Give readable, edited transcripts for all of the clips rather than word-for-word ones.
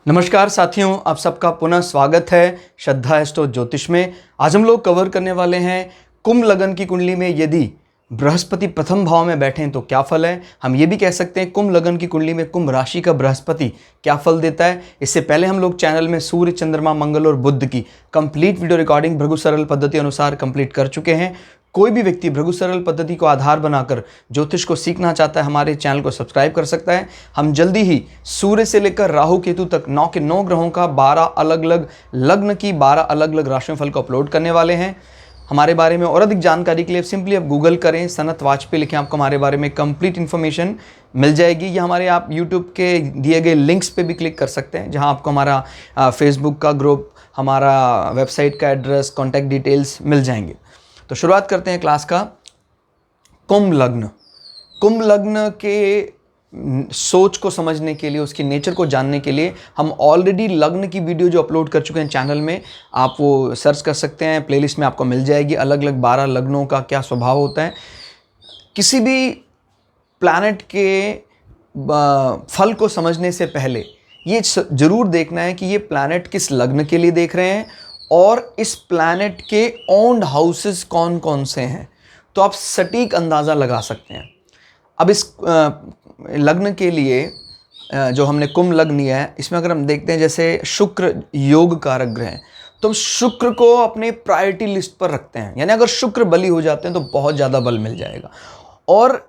नमस्कार साथियों, आप सबका पुनः स्वागत है श्रद्धा एस्ट्रो ज्योतिष में। आज हम लोग कवर करने वाले हैं कुंभ लगन की कुंडली में यदि बृहस्पति प्रथम भाव में बैठें तो क्या फल है। हम ये भी कह सकते हैं कुंभ लगन की कुंडली में कुंभ राशि का बृहस्पति क्या फल देता है। इससे पहले हम लोग चैनल में सूर्य, चंद्रमा, मंगल और बुध की कंप्लीट वीडियो रिकॉर्डिंग भृगु सरल पद्धति अनुसार कंप्लीट कर चुके हैं। कोई भी व्यक्ति भृगु सरल पद्धति को आधार बनाकर ज्योतिष को सीखना चाहता है, हमारे चैनल को सब्सक्राइब कर सकता है। हम जल्दी ही सूर्य से लेकर राहु केतु तक 9 के 9 ग्रहों का 12 अलग अलग लग्न की 12 अलग अलग राशिफल को अपलोड करने वाले हैं। हमारे बारे में और अधिक जानकारी के लिए सिंपली आप गूगल करें, सनत वाजपेयी लिखें, आपको हमारे बारे में कंप्लीट इन्फॉर्मेशन मिल जाएगी। या हमारे आप यूट्यूब के दिए गए लिंक्स पे भी क्लिक कर सकते हैं, जहां आपको हमारा फेसबुक का ग्रुप, हमारा वेबसाइट का एड्रेस, कॉन्टैक्ट डिटेल्स मिल जाएंगे। तो शुरुआत करते हैं क्लास का। कुंभ लग्न। कुंभ लग्न के सोच को समझने के लिए, उसकी नेचर को जानने के लिए हम ऑलरेडी लग्न की वीडियो जो अपलोड कर चुके हैं चैनल में, आप वो सर्च कर सकते हैं, प्लेलिस्ट में आपको मिल जाएगी। अलग अलग 12 लग्नों का क्या स्वभाव होता है। किसी भी प्लैनेट के फल को समझने से पहले ये जरूर देखना है कि ये प्लैनेट किस लग्न के लिए देख रहे हैं और इस प्लैनेट के ओन्ड हाउसेस कौन कौन से हैं, तो आप सटीक अंदाज़ा लगा सकते हैं। अब इस लग्न के लिए जो हमने कुंभ लग्न लिया है, इसमें अगर हम देखते हैं जैसे शुक्र योग कारक ग्रह हैं, तो हम शुक्र को अपने प्रायोरिटी लिस्ट पर रखते हैं। यानी अगर शुक्र बली हो जाते हैं तो बहुत ज़्यादा बल मिल जाएगा। और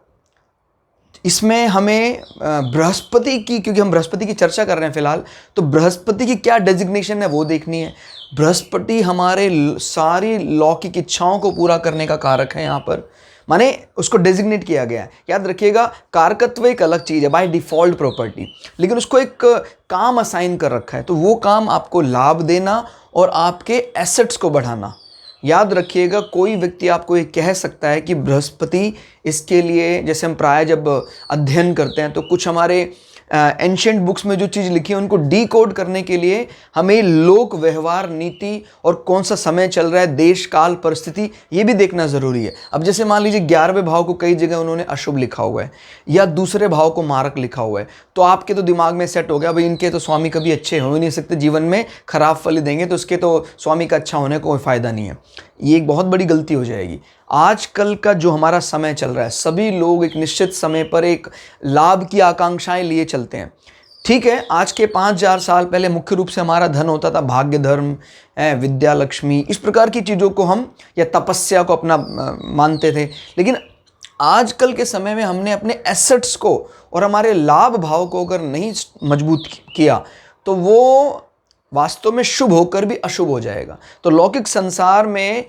इसमें हमें बृहस्पति की, क्योंकि हम बृहस्पति की चर्चा कर रहे हैं फिलहाल, तो बृहस्पति की क्या डेजिग्नेशन है वो देखनी है। बृहस्पति हमारे सारी लौकिक इच्छाओं को पूरा करने का कारक है। यहाँ पर माने उसको डेजिग्नेट किया गया है। याद रखिएगा, कारकत्व एक अलग चीज़ है, बाय डिफ़ॉल्ट प्रॉपर्टी, लेकिन उसको एक काम असाइन कर रखा है। तो वो काम आपको लाभ देना और आपके एसेट्स को बढ़ाना। याद रखिएगा, कोई व्यक्ति आपको ये कह सकता है कि बृहस्पति इसके लिए, जैसे हम प्राय जब अध्ययन करते हैं तो कुछ हमारे एंशिएंट बुक्स में जो चीज़ लिखी है उनको डीकोड करने के लिए हमें लोक व्यवहार, नीति और कौन सा समय चल रहा है, देश काल परिस्थिति, ये भी देखना ज़रूरी है। अब जैसे मान लीजिए 11वें भाव को कई जगह उन्होंने अशुभ लिखा हुआ है या दूसरे भाव को मारक लिखा हुआ है, तो आपके तो दिमाग में सेट हो गया भाई इनके तो स्वामी कभी अच्छे हो ही नहीं सकते, जीवन में खराब फल ही देंगे, तो उसके तो स्वामी का अच्छा होने का कोई फ़ायदा नहीं है। ये एक बहुत बड़ी गलती हो जाएगी। आजकल का जो हमारा समय चल रहा है, सभी लोग एक निश्चित समय पर एक लाभ की आकांक्षाएं लिए चलते हैं। ठीक है, आज के 5000 साल पहले मुख्य रूप से हमारा धन होता था भाग्य धर्म, विद्या लक्ष्मी, इस प्रकार की चीज़ों को हम, या तपस्या को अपना मानते थे। लेकिन आजकल के समय में हमने अपने एसेट्स को और हमारे लाभ भाव को अगर नहीं मजबूत किया तो वो वास्तव में शुभ होकर भी अशुभ हो जाएगा। तो लौकिक संसार में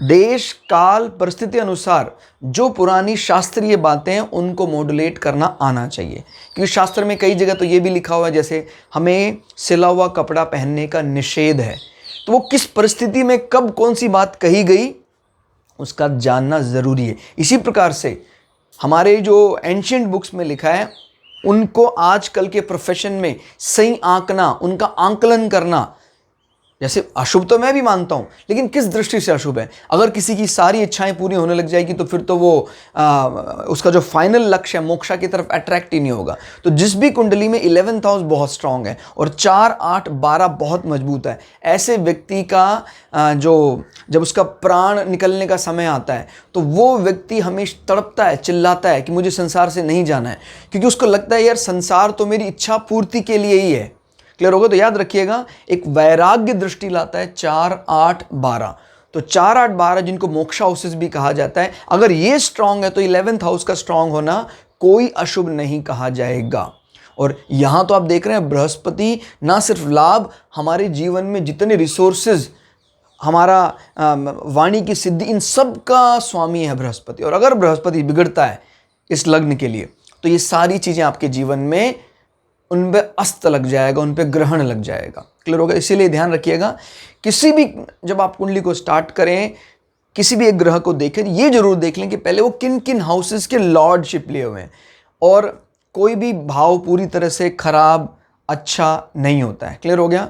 देश काल परिस्थिति अनुसार जो पुरानी शास्त्रीय बातें हैं उनको मॉड्यूलेट करना आना चाहिए। क्योंकि शास्त्र में कई जगह तो ये भी लिखा हुआ है, जैसे हमें सिला हुआ कपड़ा पहनने का निषेध है, तो वो किस परिस्थिति में कब कौन सी बात कही गई उसका जानना ज़रूरी है। इसी प्रकार से हमारे जो एंशिएंट बुक्स में लिखा है उनको आजकल के प्रोफेशन में सही आंकना, उनका आंकलन करना। जैसे अशुभ तो मैं भी मानता हूँ, लेकिन किस दृष्टि से अशुभ है। अगर किसी की सारी इच्छाएं पूरी होने लग जाएगी तो फिर तो वो उसका जो फाइनल लक्ष्य है मोक्षा की तरफ अट्रैक्ट ही नहीं होगा। तो जिस भी कुंडली में 11th हाउस बहुत स्ट्रांग है और 4, 8, 12 बहुत मजबूत है, ऐसे व्यक्ति का जो जब उसका प्राण निकलने का समय आता है तो वो व्यक्ति हमेशा तड़पता है, चिल्लाता है कि मुझे संसार से नहीं जाना है, क्योंकि उसको लगता है यार संसार तो मेरी इच्छा पूर्ति के लिए ही है। क्लियर होगा? तो याद रखिएगा, एक वैराग्य दृष्टि लाता है 4, 8, 12। तो 4, 8, 12 जिनको मोक्षा हाउसेस भी कहा जाता है, अगर ये स्ट्रांग है तो 11th हाउस का स्ट्रांग होना कोई अशुभ नहीं कहा जाएगा। और यहाँ तो आप देख रहे हैं बृहस्पति ना सिर्फ लाभ, हमारे जीवन में जितने रिसोर्सेज, हमारा वाणी की सिद्धि, इन सब का स्वामी है बृहस्पति। और अगर बृहस्पति बिगड़ता है इस लग्न के लिए तो ये सारी चीज़ें आपके जीवन में उन पे अस्त लग जाएगा, उन पे ग्रहण लग जाएगा। क्लियर होगा? इसीलिए ध्यान रखिएगा, किसी भी जब आप कुंडली को स्टार्ट करें, किसी भी एक ग्रह को देखें, ये जरूर देख लें कि पहले वो किन किन हाउसेस के लॉर्डशिप लिए हुए हैं। और कोई भी भाव पूरी तरह से खराब अच्छा नहीं होता है। क्लियर हो गया?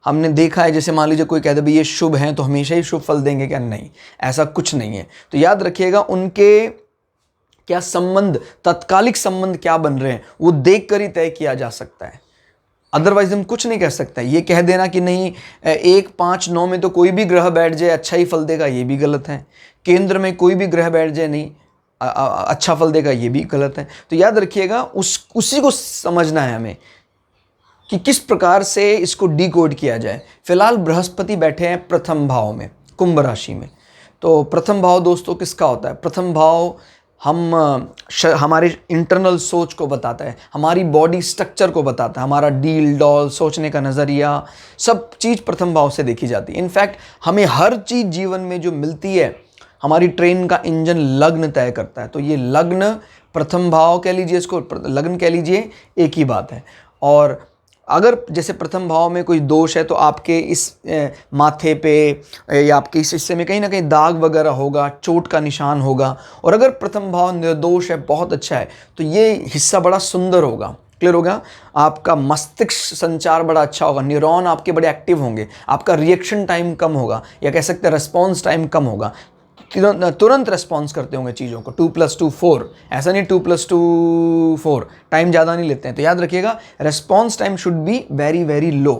हमने देखा है, जैसे मान लीजिए कोई कहता है भाई ये शुभ हैं तो हमेशा ही शुभ फल देंगे, क्या? नहीं, ऐसा कुछ नहीं है। तो याद रखिएगा, उनके क्या संबंध, तत्कालिक संबंध क्या बन रहे हैं वो देखकर ही तय किया जा सकता है। अदरवाइज हम कुछ नहीं कह सकते। ये कह देना कि नहीं 1, 5, 9 में तो कोई भी ग्रह बैठ जाए अच्छा ही फल देगा, ये भी गलत है। केंद्र में कोई भी ग्रह बैठ जाए नहीं अच्छा फल देगा, ये भी गलत है। तो याद रखिएगा उसी को समझना है हमें कि किस प्रकार से इसको डिकोड किया जाए। फिलहाल बृहस्पति बैठे हैं प्रथम भाव में, कुंभ राशि में। तो प्रथम भाव दोस्तों किसका होता है? प्रथम भाव हमारे इंटरनल सोच को बताता है, हमारी बॉडी स्ट्रक्चर को बताता है, हमारा डील डॉल सोचने का नज़रिया, सब चीज़ प्रथम भाव से देखी जाती है। इनफैक्ट हमें हर चीज़ जीवन में जो मिलती है, हमारी ट्रेन का इंजन लग्न तय करता है। तो ये लग्न प्रथम भाव कह लीजिए, इसको लग्न कह लीजिए, एक ही बात है। और अगर जैसे प्रथम भाव में कोई दोष है तो आपके इस माथे पे या आपके इस हिस्से में कहीं ना कहीं दाग वगैरह होगा, चोट का निशान होगा। और अगर प्रथम भाव निर्दोष है, बहुत अच्छा है, तो ये हिस्सा बड़ा सुंदर होगा। क्लियर हो गया? आपका मस्तिष्क संचार बड़ा अच्छा होगा, न्यूरॉन आपके बड़े एक्टिव होंगे, आपका रिएक्शन टाइम कम होगा, या कह सकते हैं रिस्पॉन्स टाइम कम होगा, तुरंत रेस्पॉन्स करते होंगे चीज़ों को। 2+2 4, ऐसा नहीं 2+2 4, टाइम ज़्यादा नहीं लेते हैं। तो याद रखिएगा response time should be very very low.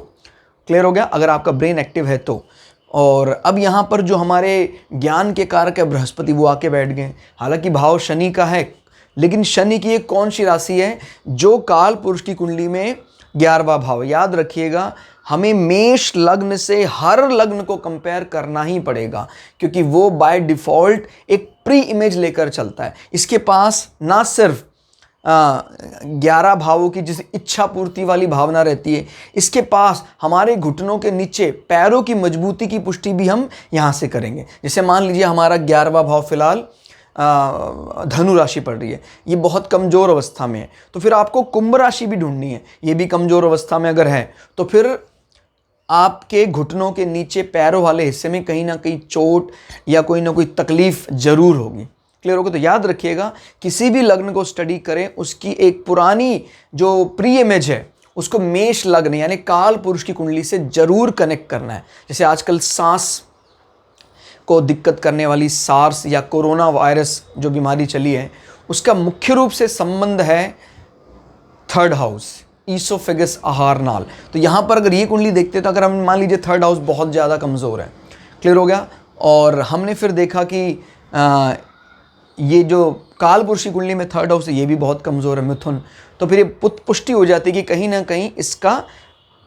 Clear हो गया? अगर आपका ब्रेन एक्टिव है तो। और अब यहाँ पर जो हमारे ज्ञान के कारक है बृहस्पति, वो आके बैठ गए। हालांकि भाव शनि का है, लेकिन शनि की एक कौन सी राशि है जो काल पुरुष की कुंडली में 11वां भाव। याद रखिएगा हमें मेष लग्न से हर लग्न को कंपेयर करना ही पड़ेगा, क्योंकि वो बाय डिफ़ॉल्ट एक प्री इमेज लेकर चलता है। इसके पास ना सिर्फ 11 भावों की जिस इच्छा पूर्ति वाली भावना रहती है, इसके पास हमारे घुटनों के नीचे पैरों की मजबूती की पुष्टि भी हम यहाँ से करेंगे। जैसे मान लीजिए हमारा 11वां भाव फिलहाल धनु राशि पड़ रही है, ये बहुत कमज़ोर अवस्था में है, तो फिर आपको कुंभ राशि भी ढूंढनी है, ये भी कमज़ोर अवस्था में अगर है, तो फिर आपके घुटनों के नीचे पैरों वाले हिस्से में कहीं ना कहीं चोट या कोई ना कोई तकलीफ जरूर होगी। क्लियर होगा? तो याद रखिएगा किसी भी लग्न को स्टडी करें, उसकी एक पुरानी जो प्री इमेज है उसको मेष लग्न यानी काल पुरुष की कुंडली से जरूर कनेक्ट करना है। जैसे आजकल सांस को दिक्कत करने वाली सार्स या कोरोना वायरस जो बीमारी चली है, उसका मुख्य रूप से संबंध है 3rd हाउस, ईसोफेगस आहार नाल। तो यहाँ पर अगर ये कुंडली देखते तो अगर हम मान लीजिए 3rd हाउस बहुत ज़्यादा कमज़ोर है, क्लियर हो गया, और हमने फिर देखा कि ये जो काल पुरुष की कुंडली में 3rd हाउस है ये भी बहुत कमज़ोर है, मिथुन, तो फिर ये पुष्टि हो जाती है कि कहीं ना कहीं इसका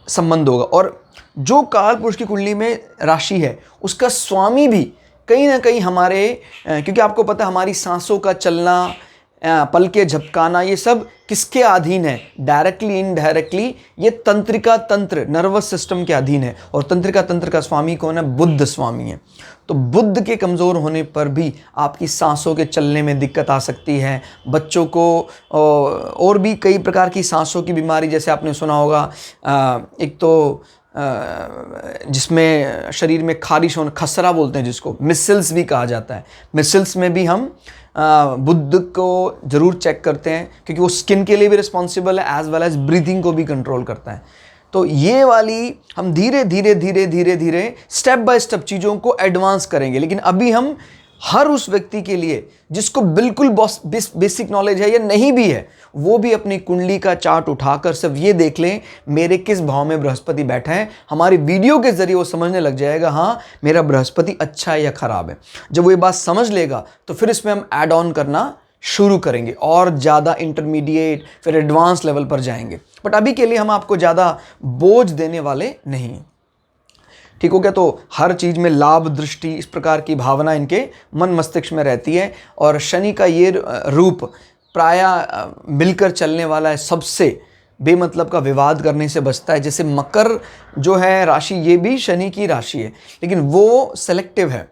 संबंध होगा। और जो काल पुरुष की कुंडली में राशि है उसका स्वामी भी कहीं ना कहीं हमारे, क्योंकि आपको पता है हमारी सांसों का चलना, पल के झपकाना, ये सब किसके अधीन है? डायरेक्टली इनडायरेक्टली ये तंत्रिका तंत्र नर्वस सिस्टम के अधीन है। और तंत्रिका तंत्र का स्वामी कौन है? बुध स्वामी है। तो बुध के कमज़ोर होने पर भी आपकी सांसों के चलने में दिक्कत आ सकती है। बच्चों को और भी कई प्रकार की सांसों की बीमारी, जैसे आपने सुना होगा एक तो जिसमें शरीर में खारिश होना, खसरा बोलते हैं जिसको, मिसल्स भी कहा जाता है। मिसल्स में भी हम बुध को ज़रूर चेक करते हैं, क्योंकि वो स्किन के लिए भी रिस्पॉन्सिबल है एज वेल एज ब्रीथिंग को भी कंट्रोल करता है। तो ये वाली हम धीरे धीरे स्टेप बाय स्टेप चीज़ों को एडवांस करेंगे। लेकिन अभी हम हर उस व्यक्ति के लिए जिसको बिल्कुल बेसिक नॉलेज है या नहीं भी है, वो भी अपनी कुंडली का चार्ट उठाकर सिर्फ ये देख लें मेरे किस भाव में बृहस्पति बैठा है। हमारे वीडियो के जरिए वो समझने लग जाएगा हाँ मेरा बृहस्पति अच्छा है या खराब है। जब वो ये बात समझ लेगा तो फिर इसमें हम ऐड ऑन करना शुरू करेंगे और ज़्यादा इंटरमीडिएट फिर एडवांस लेवल पर जाएंगे। बट अभी के लिए हम आपको ज़्यादा बोझ देने वाले नहीं। ठीक हो गया? तो हर चीज़ में लाभ दृष्टि इस प्रकार की भावना इनके मन मस्तिष्क में रहती है। और शनि का ये रूप प्रायः मिलकर चलने वाला है, सबसे बेमतलब का विवाद करने से बचता है। जैसे मकर जो है राशि, ये भी शनि की राशि है, लेकिन वो सेलेक्टिव है।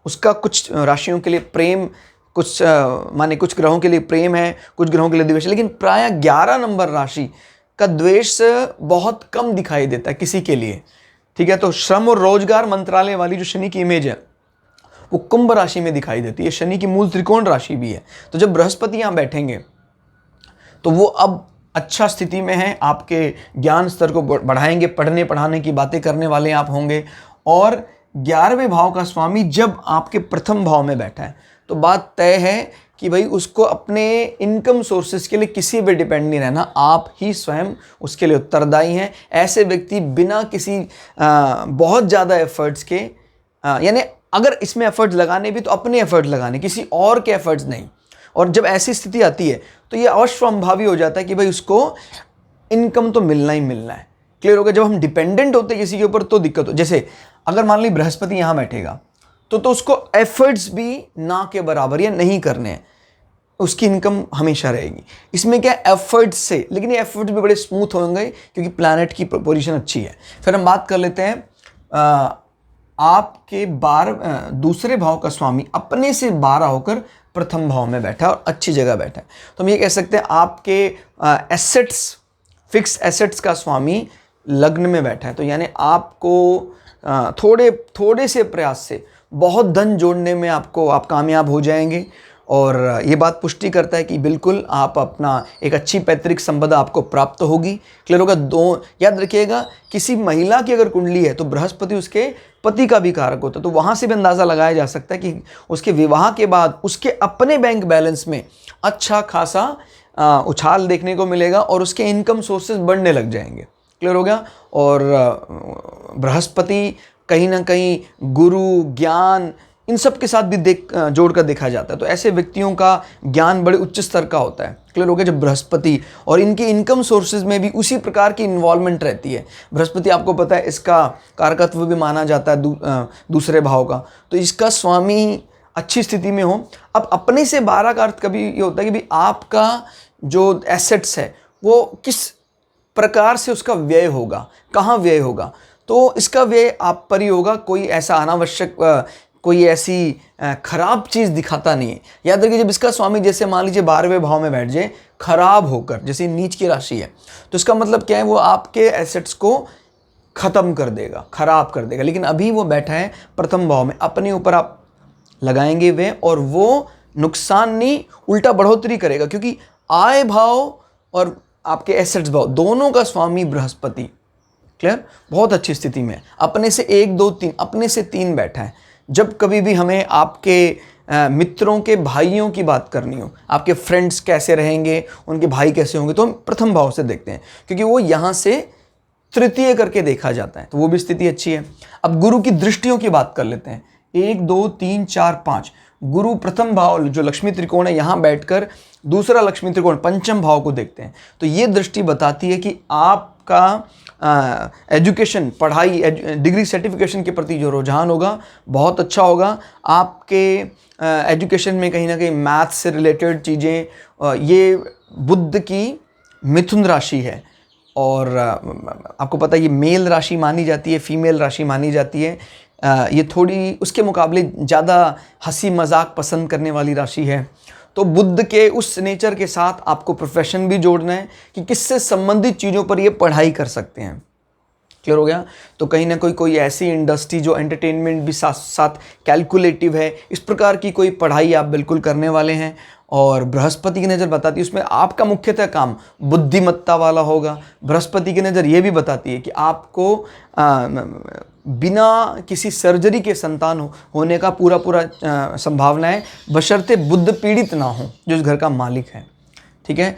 उसका कुछ राशियों के लिए प्रेम, कुछ माने कुछ ग्रहों के लिए प्रेम है, कुछ ग्रहों के लिए द्वेष है, लेकिन प्रायः 11 नंबर राशि का द्वेष बहुत कम दिखाई देता है किसी के लिए। ठीक है? तो श्रम और रोजगार मंत्रालय वाली जो शनि की इमेज है वो कुंभ राशि में दिखाई देती है। शनि की मूल त्रिकोण राशि भी है। तो जब बृहस्पति यहाँ बैठेंगे तो वो अब अच्छा स्थिति में है, आपके ज्ञान स्तर को बढ़ाएंगे, पढ़ने पढ़ाने की बातें करने वाले आप होंगे। और 11वें भाव का स्वामी जब आपके प्रथम भाव में बैठा है तो बात तय है कि भाई उसको अपने इनकम सोर्सेज के लिए किसी पे डिपेंड नहीं रहना, आप ही स्वयं उसके लिए उत्तरदायी हैं। ऐसे व्यक्ति बिना किसी बहुत ज़्यादा एफर्ट्स के, यानी अगर इसमें एफर्ट्स लगाने भी तो अपने एफर्ट लगाने, किसी और के एफर्ट्स नहीं। और जब ऐसी स्थिति आती है तो ये अवश्यंभावी हो जाता है कि भाई उसको इनकम तो मिलना ही मिलना है। क्लियर हो गया? जब हम डिपेंडेंट होते हैं किसी के ऊपर तो दिक्कत हो। जैसे अगर मान ली बृहस्पति यहाँ बैठेगा तो उसको एफर्ट्स भी ना के बराबर या नहीं करने हैं, उसकी इनकम हमेशा रहेगी। इसमें क्या एफर्ट्स से, लेकिन ये एफर्ट्स भी बड़े स्मूथ होंगे क्योंकि प्लैनेट की पोजीशन अच्छी है। फिर हम बात कर लेते हैं आपके दूसरे भाव का स्वामी अपने से 12 होकर प्रथम भाव में बैठा है और अच्छी जगह बैठा है। तो हम ये कह सकते हैं आपके एसेट्स, फिक्स एसेट्स का स्वामी लग्न में बैठा है। तो यानी आपको थोड़े से प्रयास से बहुत धन जोड़ने में आप कामयाब हो जाएंगे। और ये बात पुष्टि करता है कि बिल्कुल आप अपना एक अच्छी पैतृक संपदा आपको प्राप्त होगी। क्लियर होगा? याद रखिएगा, किसी महिला की अगर कुंडली है तो बृहस्पति उसके पति का भी कारक होता है। तो वहाँ से भी अंदाज़ा लगाया जा सकता है कि उसके विवाह के बाद उसके अपने बैंक बैलेंस में अच्छा खासा उछाल देखने को मिलेगा और उसके इनकम सोर्सेज बढ़ने लग जाएंगे। क्लियर हो गया? और बृहस्पति कहीं ना कहीं गुरु, ज्ञान, इन सब के साथ भी जोड़कर देखा जाता है। तो ऐसे व्यक्तियों का ज्ञान बड़े उच्च स्तर का होता है। क्लियर हो गया? जब बृहस्पति और इनके इनकम सोर्सेज में भी उसी प्रकार की इन्वॉल्वमेंट रहती है। बृहस्पति आपको पता है इसका कारकत्व भी माना जाता है दूसरे भाव का। तो इसका स्वामी अच्छी स्थिति में हो। अब अपने से 12 का अर्थ कभी ये होता है कि भाई आपका जो एसेट्स है वो किस प्रकार से उसका व्यय होगा, कहाँ व्यय होगा। तो इसका व्यय आप पर ही होगा। कोई ऐसा अनावश्यक, कोई ऐसी खराब चीज़ दिखाता नहीं है। याद रखिए, जब इसका स्वामी जैसे मान लीजिए 12वें भाव में बैठ जाए खराब होकर, जैसे नीच की राशि है, तो इसका मतलब क्या है, वो आपके एसेट्स को ख़त्म कर देगा, खराब कर देगा। लेकिन अभी वो बैठा है प्रथम भाव में, अपने ऊपर आप लगाएंगे वे, और वो नुकसान नहीं उल्टा बढ़ोतरी करेगा, क्योंकि आय भाव और आपके एसेट्स भाव दोनों का स्वामी बृहस्पति। क्लियर? बहुत अच्छी स्थिति में अपने से 1, 2, 3, अपने से 3 बैठा है। जब कभी भी हमें आपके मित्रों के भाइयों की बात करनी हो, आपके फ्रेंड्स कैसे रहेंगे, उनके भाई कैसे होंगे, तो हम प्रथम भाव से देखते हैं, क्योंकि वो यहाँ से तृतीय करके देखा जाता है। तो वो भी स्थिति अच्छी है। अब गुरु की दृष्टियों की बात कर लेते हैं। 1, 2, 3, 4, 5 गुरु प्रथम भाव जो लक्ष्मी त्रिकोण है यहाँ बैठकर दूसरा लक्ष्मी त्रिकोण पंचम भाव को देखते हैं। तो ये दृष्टि बताती है कि आपका एजुकेशन, पढ़ाई, डिग्री सर्टिफिकेशन के प्रति जो रुझान होगा बहुत अच्छा होगा। आपके एजुकेशन में कहीं ना कहीं मैथ्स से रिलेटेड चीज़ें, ये बुध की मिथुन राशि है और आपको पता है ये मेल राशि मानी जाती है, फीमेल राशि मानी जाती है। ये थोड़ी उसके मुकाबले ज़्यादा हंसी मजाक पसंद करने वाली राशि है। तो बुध के उस नेचर के साथ आपको प्रोफेशन भी जोड़ना है कि किससे संबंधित चीज़ों पर ये पढ़ाई कर सकते हैं। क्लियर हो गया? तो कहीं ना कोई ऐसी इंडस्ट्री जो एंटरटेनमेंट भी साथ साथ कैलकुलेटिव है, इस प्रकार की कोई पढ़ाई आप बिल्कुल करने वाले हैं। और बृहस्पति की नज़र बताती है उसमें आपका मुख्यतः काम बुद्धिमत्ता वाला होगा। बृहस्पति की नज़र ये भी बताती है कि आपको बिना किसी सर्जरी के संतान होने का पूरा संभावना है, बशर्ते बुध पीड़ित ना हो जो इस घर का मालिक है। ठीक है?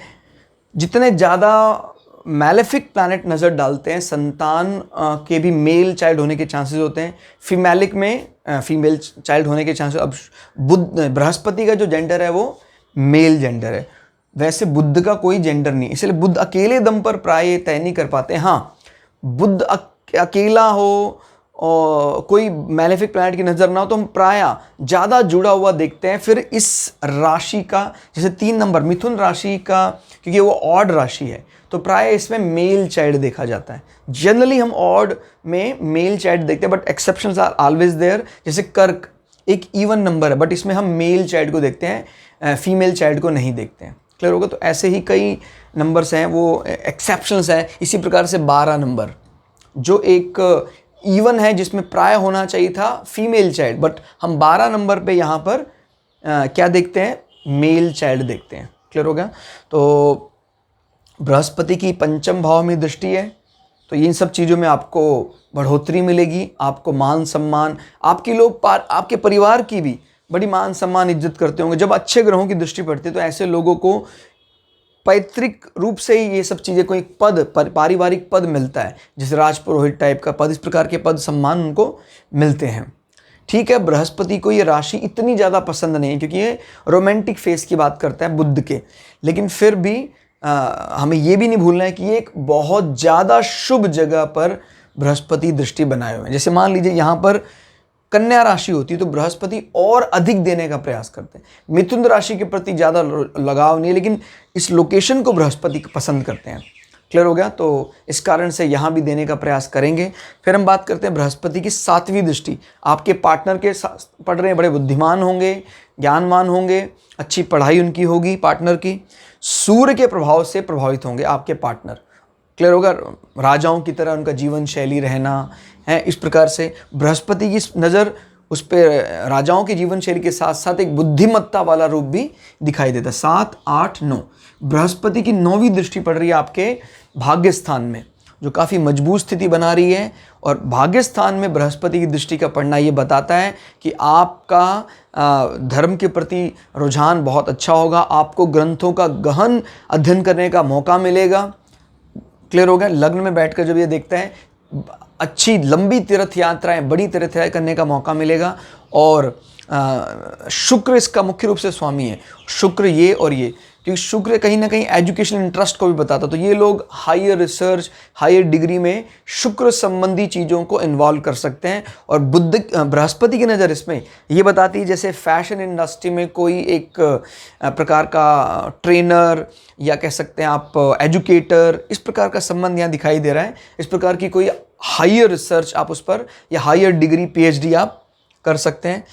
जितने ज़्यादा मैलेफिक प्लैनेट नज़र डालते हैं, संतान के भी मेल चाइल्ड होने के चांसेस होते हैं, फीमेलिक में फीमेल चाइल्ड होने के चांसेस। अब बुध, बृहस्पति का जो जेंडर है वो मेल जेंडर है, वैसे बुध का कोई जेंडर नहीं, इसलिए बुध अकेले दम पर प्राय तय नहीं कर पाते। हाँ, बुध अकेला हो और कोई मैलेफिक प्लैनेट की नज़र ना हो तो हम प्राय ज़्यादा जुड़ा हुआ देखते हैं। फिर इस राशि का, जैसे 3 नंबर मिथुन राशि का, क्योंकि वो ऑड राशि है तो प्राय इसमें मेल चाइल्ड देखा जाता है। जनरली हम ऑड में मेल चाइल्ड देखते हैं, but exceptions are always there. जैसे कर्क एक इवन नंबर है, बट इसमें हम मेल चाइल्ड को देखते हैं, फीमेल चाइल्ड को नहीं देखते हैं। क्लियर होगा? तो ऐसे ही कई नंबर्स हैं, वो एक्सेप्शंस हैं। इसी प्रकार से 12 नंबर जो एक इवन है, जिसमें प्राय होना चाहिए था फीमेल चाइल्ड, बट हम 12 नंबर पे यहाँ पर क्या देखते हैं, मेल चाइल्ड देखते हैं। क्लियर हो गया? तो बृहस्पति की पंचम भाव में दृष्टि है, तो इन सब चीज़ों में आपको बढ़ोतरी मिलेगी, आपको मान सम्मान, आपके परिवार की भी बड़ी मान सम्मान इज्जत करते होंगे। जब अच्छे ग्रहों की दृष्टि पड़ती है तो ऐसे लोगों को पैतृक रूप से ही ये सब चीज़ें, कोई पद, पारिवारिक पद मिलता है, जैसे राजपुरोहित टाइप का पद, इस प्रकार के पद सम्मान उनको मिलते हैं। ठीक है, बृहस्पति को ये राशि इतनी ज़्यादा पसंद नहीं है क्योंकि ये रोमांटिक फेस की बात करता है बुध के, लेकिन फिर भी हमें ये भी नहीं भूलना है कि ये एक बहुत ज़्यादा शुभ जगह पर बृहस्पति दृष्टि बनाए हुए हैं। जैसे मान लीजिए यहाँ पर कन्या राशि होती है तो बृहस्पति और अधिक देने का प्रयास करते हैं। मिथुन राशि के प्रति ज़्यादा लगाव नहीं है, लेकिन इस लोकेशन को बृहस्पति पसंद करते हैं। क्लियर हो गया? तो इस कारण से यहाँ भी देने का प्रयास करेंगे। फिर हम बात करते हैं बृहस्पति की 7वीं दृष्टि। आपके पार्टनर के साथ पढ़ रहे हैं, बड़े बुद्धिमान होंगे, ज्ञानवान होंगे, अच्छी पढ़ाई उनकी होगी पार्टनर की। सूर्य के प्रभाव से प्रभावित होंगे आपके पार्टनर। क्लियर होगा? राजाओं की तरह उनका जीवन शैली रहना है। इस प्रकार से बृहस्पति की नज़र उस पर राजाओं की जीवन शैली के साथ साथ एक बुद्धिमत्ता वाला रूप भी दिखाई देता है। 7, 8, 9 बृहस्पति की 9वीं दृष्टि पड़ रही है आपके भाग्य स्थान में, जो काफ़ी मजबूत स्थिति बना रही है। और भाग्य स्थान में बृहस्पति की दृष्टि का पड़ना ये बताता है कि आपका धर्म के प्रति रुझान बहुत अच्छा होगा, आपको ग्रंथों का गहन अध्ययन करने का मौका मिलेगा। क्लियर हो गया? लग्न में बैठकर जब ये देखते हैं, अच्छी लंबी तीर्थ यात्राएं, बड़ी तीर्थ यात्राएं करने का मौका मिलेगा। और शुक्र इसका मुख्य रूप से स्वामी है। शुक्र ये और ये, क्योंकि शुक्र कहीं ना कहीं एजुकेशन इंटरेस्ट को भी बताता, तो ये लोग हायर रिसर्च, हायर डिग्री में शुक्र संबंधी चीज़ों को इन्वॉल्व कर सकते हैं। और बृहस्पति की नज़र इसमें ये बताती है जैसे फैशन इंडस्ट्री में कोई एक प्रकार का ट्रेनर या कह सकते हैं आप एजुकेटर, इस प्रकार का संबंध यहाँ दिखाई दे रहा है। इस प्रकार की कोई हायर रिसर्च आप उस पर या हायर डिग्री PhD आप कर सकते हैं,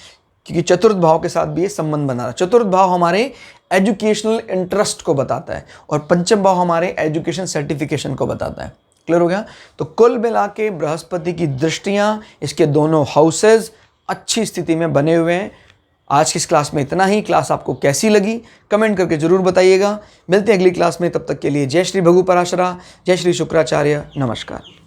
क्योंकि चतुर्थ भाव के साथ भी ये संबंध बना रहा है। चतुर्थ भाव हमारे एजुकेशनल इंटरेस्ट को बताता है और पंचम भाव हमारे एजुकेशन सर्टिफिकेशन को बताता है। क्लियर हो गया? तो कुल मिला के बृहस्पति की दृष्टियाँ, इसके दोनों हाउसेज अच्छी स्थिति में बने हुए हैं। आज की इस क्लास में इतना ही। क्लास आपको कैसी लगी कमेंट करके जरूर बताइएगा। मिलते हैं अगली क्लास में, तब तक के लिए जय श्री भगु पराशरा, जय श्री शुक्राचार्य, नमस्कार।